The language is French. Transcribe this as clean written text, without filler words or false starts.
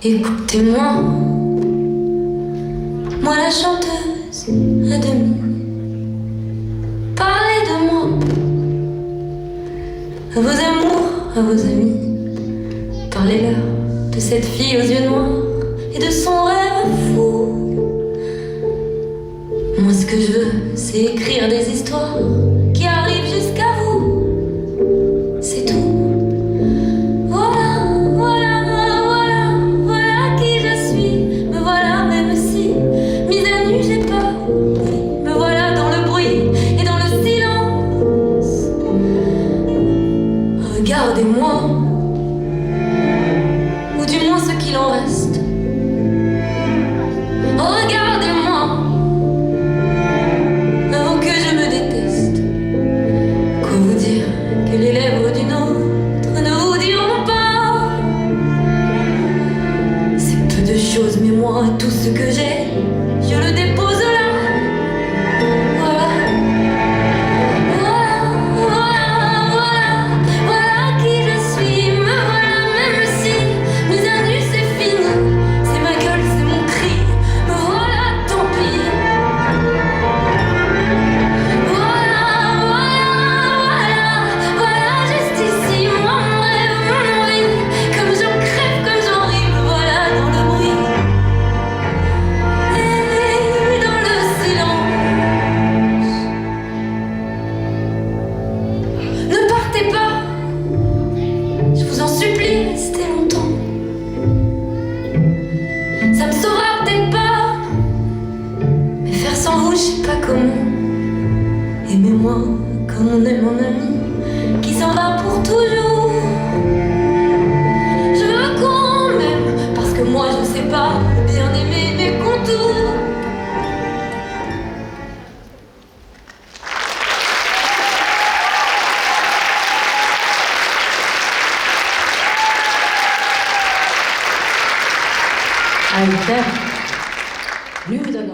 Écoutez-moi, moi la chanteuse à demi. Parlez de moi, à vos amours, à vos amis. Parlez-leur de cette fille aux yeux noirs et de son rêve fou. Moi ce que je veux, c'est écrire des histoires qui arrivent jusqu'à vous. C'est tout. Regardez-moi, ou du moins ce qu'il en reste. Regardez-moi, avant que je me déteste. Quoi vous dire que les lèvres d'une autre ne vous diront pas? C'est peu de choses, mais moi, tout ce que j'ai, je le dépose là. Je sais pas comment. Aimez-moi comme on aime un ami qui s'en va pour toujours. Je veux qu'on m'aime parce que moi je sais pas bien aimer mes contours. Alter, nu dat